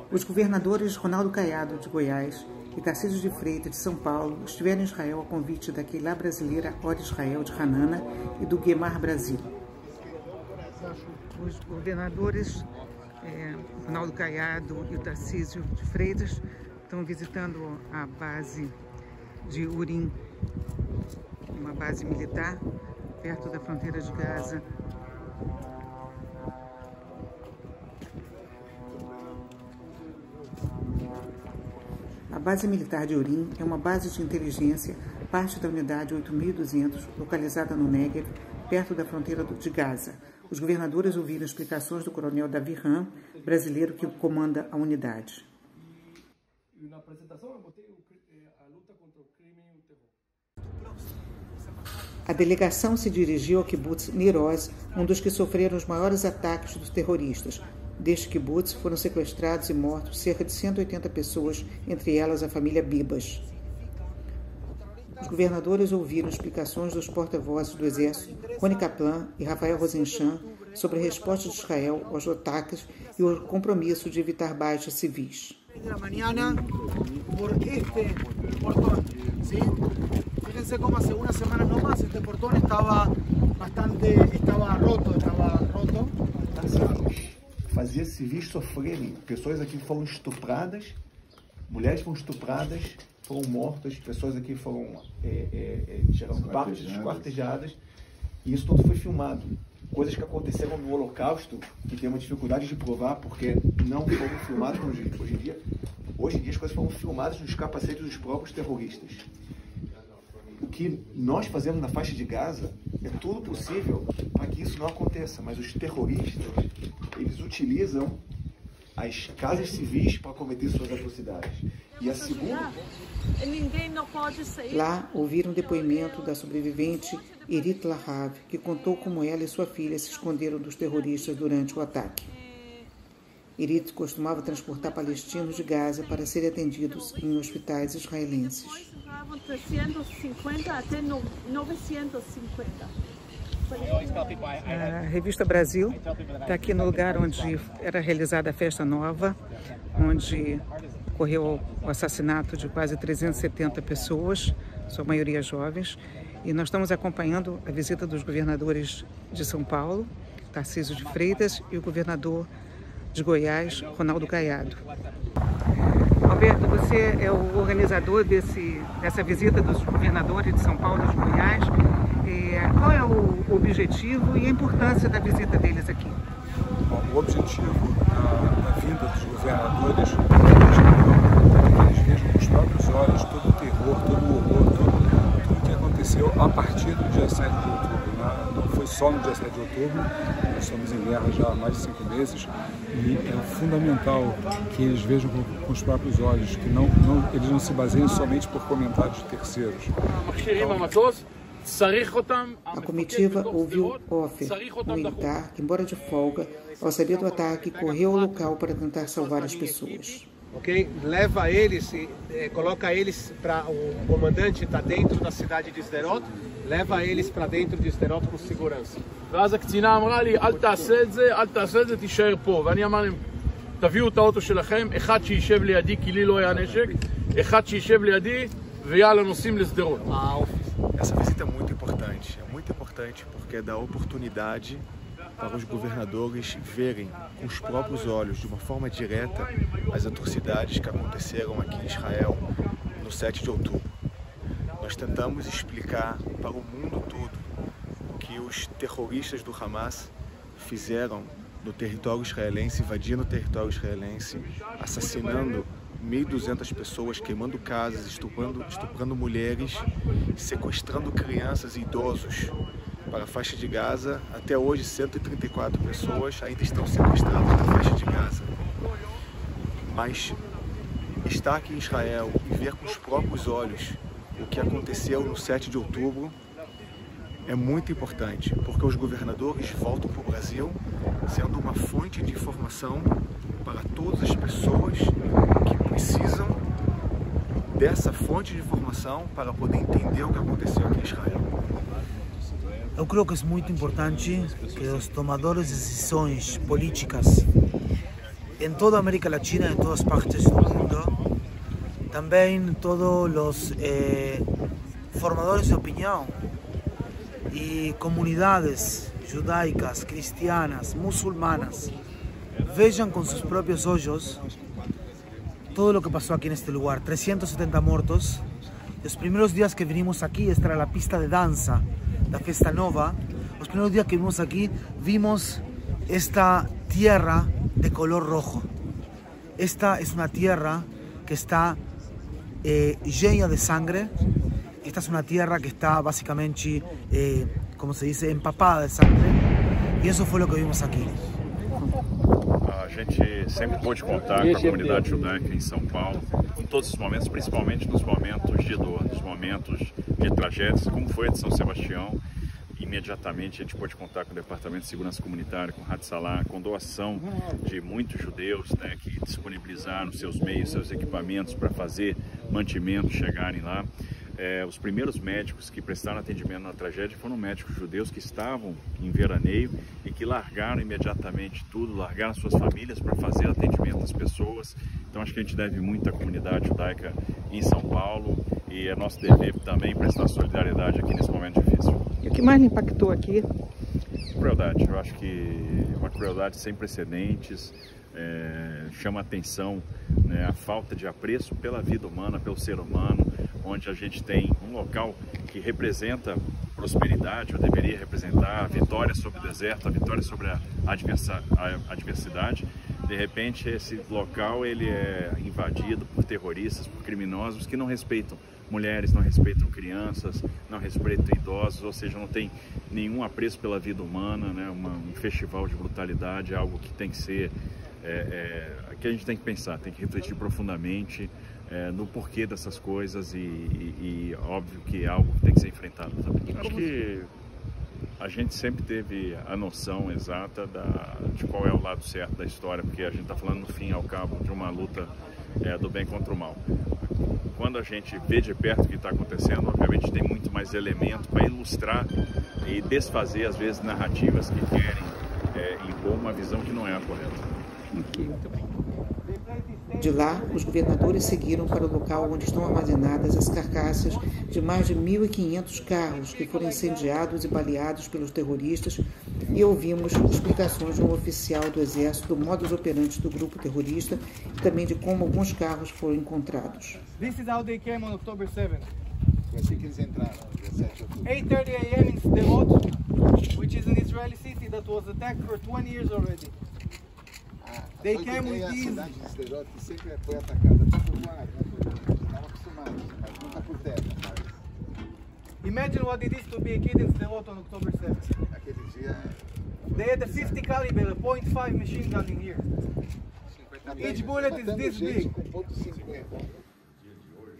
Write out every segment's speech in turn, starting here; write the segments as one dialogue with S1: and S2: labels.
S1: Os governadores Ronaldo Caiado, de Goiás, e Tarcísio de Freitas, de São Paulo, estiveram em Israel a convite da Keilah brasileira Or Israel, de Hanana, e do Guemar Brasil. Os governadores Ronaldo Caiado e o Tarcísio de Freitas estão visitando a base de Urim, uma base militar perto da fronteira de Gaza. A base militar de Urim é uma base de inteligência, parte da unidade 8200, localizada no Negev, perto da fronteira de Gaza. Os governadores ouviram explicações do coronel Davi Ram, brasileiro que comanda a unidade. A delegação se dirigiu ao kibbutz Nir Oz, um dos que sofreram os maiores ataques dos terroristas. Deste kibbutz foram sequestrados e mortos cerca de 180 pessoas, entre elas a família Bibas. Os governadores ouviram explicações dos porta-vozes do Exército, Rony Kaplan e Rafael Rosenchan, sobre a resposta de Israel aos ataques e o compromisso de evitar baixas civis.
S2: Fíjense como hace unas semanas nomás este portón estaba roto.
S3: Fazia civis sofrerem. Pessoas aqui foram estupradas, mulheres foram estupradas, foram mortas, pessoas aqui foram esquartejadas, e isso tudo foi filmado. Coisas que aconteceram no Holocausto, que tem uma dificuldade de provar, porque não foram filmadas hoje em dia. Hoje em dia as coisas foram filmadas nos capacetes dos próprios terroristas. O que nós fazemos na faixa de Gaza é tudo possível para que isso não aconteça, mas os terroristas, eles utilizam as casas civis para cometer suas atrocidades. E a segunda...
S1: Lá ouviram o depoimento da sobrevivente Irit Lahav, que contou como ela e sua filha se esconderam dos terroristas durante o ataque. Irit costumava transportar palestinos de Gaza para serem atendidos em hospitais israelenses.
S4: 350 até 950.
S1: A revista Brasil está aqui no lugar onde era realizada a Festa Nova, onde ocorreu o assassinato de quase 370 pessoas, sua maioria jovens, e nós estamos acompanhando a visita dos governadores de São Paulo, Tarcísio de Freitas, e o governador de Goiás, Ronaldo Caiado. Alberto, você é o organizador dessa visita dos governadores de São Paulo e de Goiás. Qual é o objetivo e a importância da visita deles aqui?
S5: Bom, o objetivo da vinda dos governadores é que eles vejam com os próprios olhos todo o terror, todo o horror, tudo que aconteceu a partir do dia 7 de outubro. Não foi só no dia 7 de outubro, nós estamos em guerra já há mais de 5 meses e é fundamental que eles vejam com os próprios olhos, que eles não se baseiem somente por comentários de terceiros.
S1: A comitiva ouviu Ofer, um militar que, embora de folga, ao saber do ataque, correu ao local para tentar salvar as pessoas.
S2: Ok? Leva eles, coloca eles para o comandante está dentro da cidade de Sderot, leva eles para dentro de Sderot com segurança.
S6: ואז הקצינה אמרה לי, אל תעשה את זה, תישאר פה. ואני אמר להם, תביאו את האוטו שלכם, אחד שישב לידי, כי לי לא היה נשק, אחד שישב לידי, ויאללה, נוסעים לשדרות.
S3: Essa visita é muito importante porque dá oportunidade para os governadores verem com os próprios olhos, de uma forma direta, as atrocidades que aconteceram aqui em Israel no 7 de outubro. Nós tentamos explicar para o mundo todo o que os terroristas do Hamas fizeram no território israelense, invadindo o território israelense, assassinando 1.200 pessoas, queimando casas, estuprando mulheres, sequestrando crianças e idosos para a faixa de Gaza. Até hoje, 134 pessoas ainda estão sequestradas na faixa de Gaza. Mas estar aqui em Israel e ver com os próprios olhos o que aconteceu no 7 de outubro é muito importante, porque os governadores voltam para o Brasil sendo uma fonte de informação para todas as pessoas que precisam dessa fonte de informação para poder entender o que aconteceu aqui em Israel.
S7: Eu creio que é muito importante que os tomadores de decisões políticas en toda América Latina, en todas partes del mundo. También todos los formadores de opinión y comunidades judaicas, cristianas, musulmanas, vean con sus propios ojos todo lo que pasó aquí en este lugar. 370 muertos. Los primeros días que vinimos aquí, esta era la pista de danza, la Festa Nova. Los primeros días que vimos aquí, vimos esta tierra de color rojo. Esta es una tierra que está llena de sangre. Esta es una tierra que está básicamente, como se dice, empapada de sangre. Y eso fue lo que vimos aquí.
S8: A gente sempre pôde contar com a comunidade judaica em São Paulo, em todos os momentos, principalmente nos momentos de dor, nos momentos de tragédias, como foi a de São Sebastião. Imediatamente a gente pôde contar com o Departamento de Segurança Comunitária, com o Hatzalah, com doação de muitos judeus, né, que disponibilizaram seus meios, seus equipamentos para fazer mantimentos chegarem lá. Os primeiros médicos que prestaram atendimento na tragédia foram médicos judeus que estavam em veraneio e que largaram imediatamente tudo, largaram suas famílias para fazer atendimento às pessoas. Então acho que a gente deve muito à comunidade judaica em São Paulo e é nosso dever também prestar solidariedade aqui nesse momento difícil.
S1: E o que mais lhe impactou aqui?
S8: Crueldade, eu acho que uma crueldade sem precedentes. Chama a atenção, né, a falta de apreço pela vida humana, pelo ser humano, onde a gente tem um local que representa prosperidade, ou deveria representar a vitória sobre o deserto, a vitória sobre a adversidade. De repente esse local ele é invadido por terroristas, por criminosos que não respeitam mulheres, não respeitam crianças, não respeitam idosos, ou seja, não tem nenhum apreço pela vida humana, né? Um festival de brutalidade, algo que tem que ser, que a gente tem que pensar, tem que refletir profundamente no porquê dessas coisas e óbvio que é algo que tem que ser enfrentado também. Acho que a gente sempre teve a noção exata de qual é o lado certo da história, porque a gente está falando no fim e ao cabo de uma luta do bem contra o mal. Quando a gente vê de perto o que está acontecendo, obviamente tem muito mais elemento para ilustrar e desfazer, às vezes, narrativas que querem impor uma visão que não é a correta.
S1: De lá, os governadores seguiram para o local onde estão armazenadas as carcaças de mais de 1.500 carros que foram incendiados e baleados pelos terroristas e ouvimos explicações de um oficial do Exército do modus operandi do grupo terrorista e também de como alguns carros foram encontrados.
S9: This is how they came on October 7th.
S10: Foi assim que eles entraram,
S9: 8:30 a.m. in Sderot, which is an Israeli city that was attacked for 20 years already. They came with these.
S10: A cidade de Sderot que sempre foi atacada por mar, estavam acostumados, mas nunca por terra.
S9: Imagine what it is to be a kid in Sderot on October 7th.
S10: Aquele dia.
S9: They had a 50 caliber, a .5 machine gun in here. Each bullet is this big.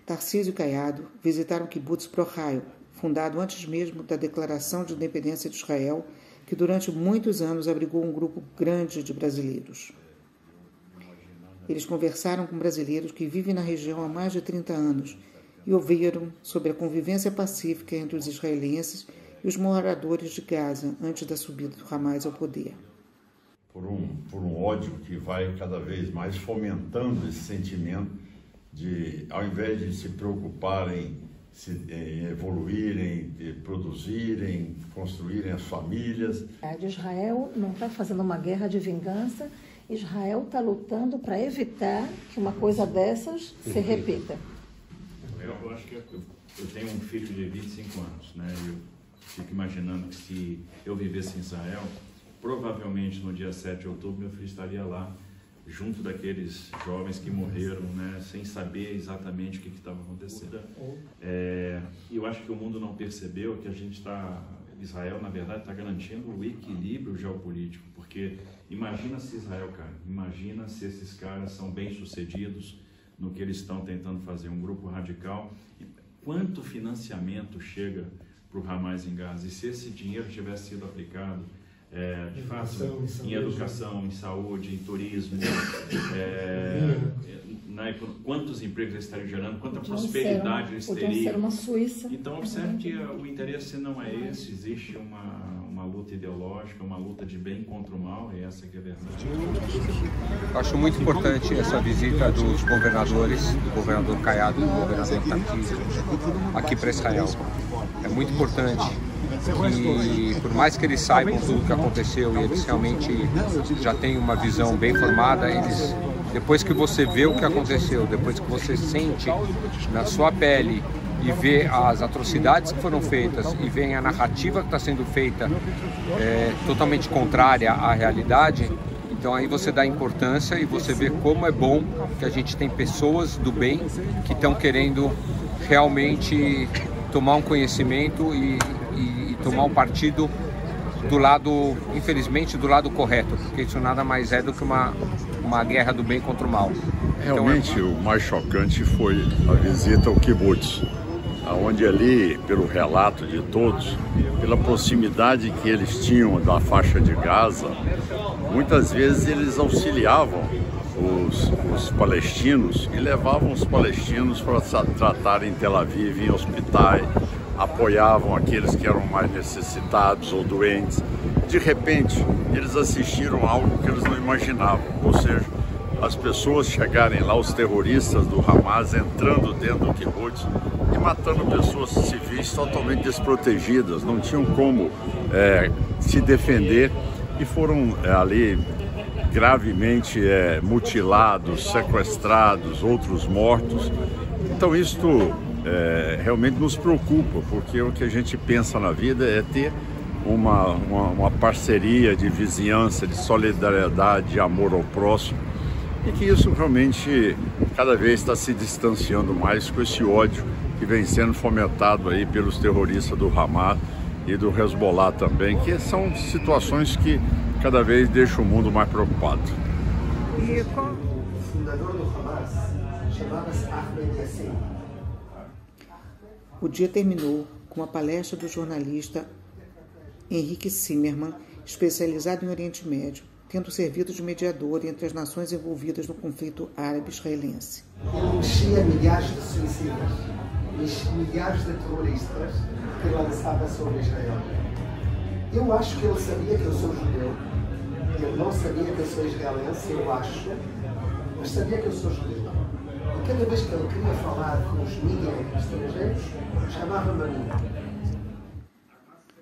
S1: Tarcísio e Caiado visitaram o Kibbutz Pro-Hail, fundado antes mesmo da Declaração de Independência de Israel, que durante muitos anos abrigou um grupo grande de brasileiros. Eles conversaram com brasileiros que vivem na região há mais de 30 anos e ouviram sobre a convivência pacífica entre os israelenses e os moradores de Gaza antes da subida do Hamas ao poder.
S11: Por um ódio que vai cada vez mais fomentando esse sentimento de, ao invés de se preocuparem em evoluírem, de produzirem, construírem as famílias.
S12: Israel não está fazendo uma guerra de vingança, Israel está lutando para evitar que uma coisa dessas se repita.
S8: Eu acho que eu tenho um filho de 25 anos, né? Eu fico imaginando que se eu vivesse em Israel, provavelmente no dia 7 de outubro meu filho estaria lá, junto daqueles jovens que morreram, né, sem saber exatamente o que estava acontecendo. E eu acho que o mundo não percebeu que a gente está, Israel, na verdade, está garantindo o equilíbrio geopolítico, porque imagina se Israel cai, imagina se esses caras são bem-sucedidos no que eles estão tentando fazer, um grupo radical, e quanto financiamento chega para o Hamas em Gaza, e se esse dinheiro tivesse sido aplicado de fato, em educação, em saúde, em turismo, quantos empregos eles estariam gerando, quanta prosperidade eles teriam.
S12: Ser uma Suíça.
S8: Então, observe que o interesse não é esse, existe uma uma luta ideológica, uma luta de bem contra o mal, e essa que é a verdade.
S13: Acho muito importante essa visita dos governadores, do governador Caiado e do governador Tarcísio, aqui para Israel. É muito importante que, por mais que eles saibam tudo o que aconteceu e eles realmente já têm uma visão bem formada, eles, depois que você vê o que aconteceu, depois que você sente na sua pele e vê as atrocidades que foram feitas e vê a narrativa que está sendo feita totalmente contrária à realidade, então aí você dá importância e você vê como é bom que a gente tem pessoas do bem que estão querendo realmente tomar um conhecimento e tomar um partido do lado, infelizmente, do lado correto, porque isso nada mais é do que uma guerra do bem contra o mal.
S11: Realmente, o mais chocante foi a visita ao kibbutz, onde ali, pelo relato de todos, pela proximidade que eles tinham da faixa de Gaza, muitas vezes eles auxiliavam os palestinos e levavam os palestinos para tratar em Tel Aviv, em hospitais, apoiavam aqueles que eram mais necessitados ou doentes. De repente, eles assistiram a algo que eles não imaginavam, ou seja, as pessoas chegarem lá, os terroristas do Hamas entrando dentro do kibbutz e matando pessoas civis totalmente desprotegidas, não tinham como se defender e foram ali gravemente mutilados, sequestrados, outros mortos. Então isto realmente nos preocupa, porque o que a gente pensa na vida é ter uma parceria de vizinhança, de solidariedade, de amor ao próximo, e que isso realmente cada vez está se distanciando mais com esse ódio que vem sendo fomentado aí pelos terroristas do Hamas e do Hezbollah também, que são situações que cada vez deixam o mundo mais preocupado.
S14: O fundador do Hamas chamava-se Ahmed Yassin.
S1: O dia terminou com a palestra do jornalista Henrique Zimmermann, especializado em Oriente Médio, tendo servido de mediador entre as nações envolvidas no conflito árabe-israelense.
S14: Ele mexia milhares de suicidas, milhares de terroristas que lançava sobre Israel. Eu acho que ele sabia que eu sou judeu. Ele não sabia que eu sou israelense, eu acho, mas sabia que eu sou judeu. E cada vez que ele queria falar com os mídias estrangeiros, chamava-me a mim.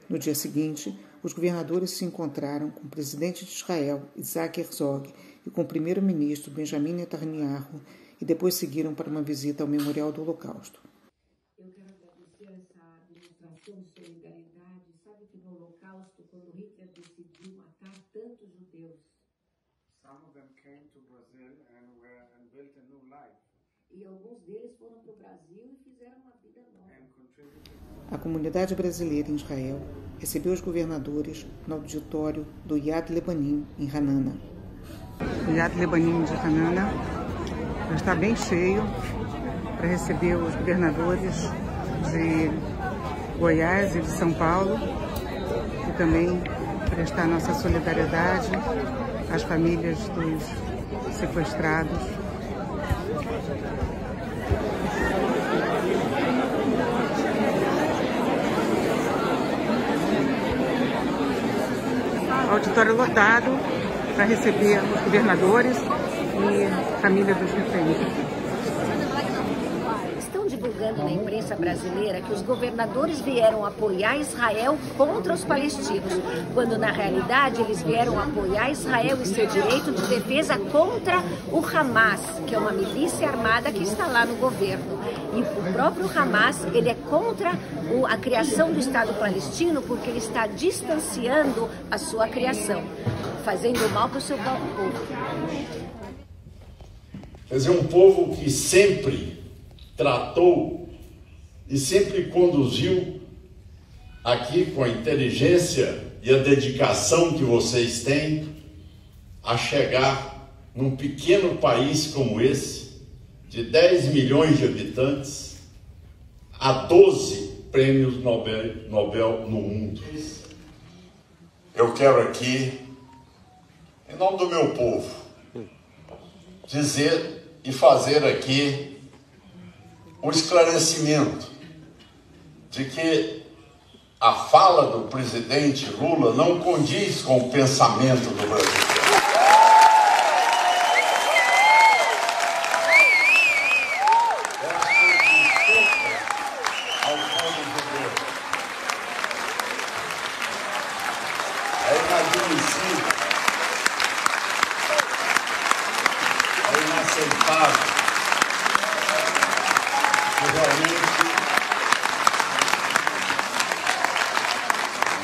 S1: No dia seguinte, os governadores se encontraram com o presidente de Israel, Isaac Herzog, e com o primeiro-ministro, Benjamin Netanyahu, e depois seguiram para uma visita ao Memorial do Holocausto.
S15: Eu quero agradecer essa demonstração de solidariedade. Sabe que no Holocausto, quando Hitler decidiu matar tantos judeus, e alguns deles foram para o Brasil e fizeram uma vida nova.
S1: A comunidade brasileira em Israel recebeu os governadores no auditório do Yad Lebanim, em Hanana. O Yad Lebanim de Hanana já está bem cheio para receber os governadores de Goiás e de São Paulo e também prestar nossa solidariedade às famílias dos sequestrados. Auditório lotado para receber os governadores e família dos reféns.
S15: Estão divulgando na imprensa brasileira que os governadores vieram apoiar Israel contra os palestinos, quando na realidade eles vieram apoiar Israel e seu direito de defesa contra o Hamas, que é uma milícia armada que está lá no governo. E o próprio Hamas, ele é contra a criação do Estado palestino porque ele está distanciando a sua criação, fazendo mal para o seu povo.
S11: Quer dizer, um povo que sempre tratou e sempre conduziu aqui com a inteligência e a dedicação que vocês têm a chegar num pequeno país como esse, de 10 milhões de habitantes, a 12 prêmios Nobel no mundo. Eu quero aqui, em nome do meu povo, dizer e fazer aqui um esclarecimento de que a fala do presidente Lula não condiz com o pensamento do brasileiro. É inadmissível, é inaceitável que realmente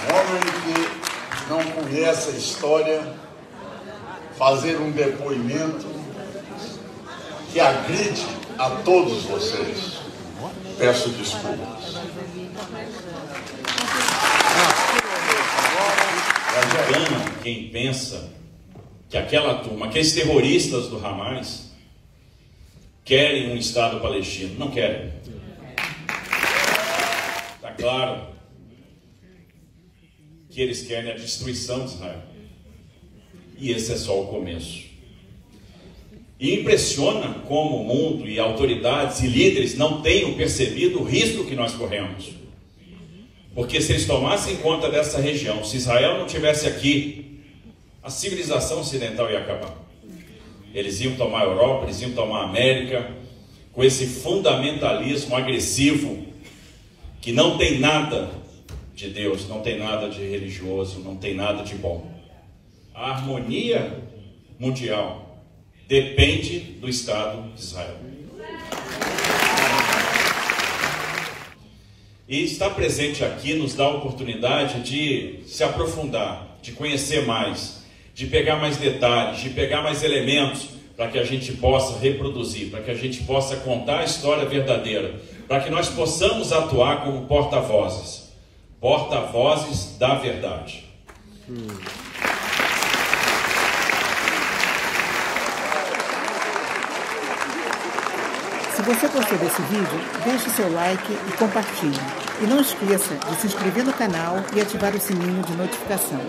S11: um homem que não conhece a história fazer um depoimento que agride a todos vocês. Peço desculpas.
S16: Engana quem pensa que aquela turma, aqueles terroristas do Hamas, querem um Estado palestino. Não querem. Está claro que eles querem a destruição de Israel. E esse é só o começo. E impressiona como o mundo e autoridades e líderes não tenham percebido o risco que nós corremos. Porque se eles tomassem conta dessa região, se Israel não tivesse aqui, a civilização ocidental ia acabar. Eles iam tomar a Europa, eles iam tomar a América, com esse fundamentalismo agressivo, que não tem nada de Deus, não tem nada de religioso, não tem nada de bom. A harmonia mundial depende do Estado de Israel. E estar presente aqui nos dá a oportunidade de se aprofundar, de conhecer mais, de pegar mais detalhes, de pegar mais elementos para que a gente possa reproduzir, para que a gente possa contar a história verdadeira, para que nós possamos atuar como porta-vozes, porta-vozes da verdade.
S1: Se você gostou desse vídeo, deixe seu like e compartilhe. E não esqueça de se inscrever no canal e ativar o sininho de notificação.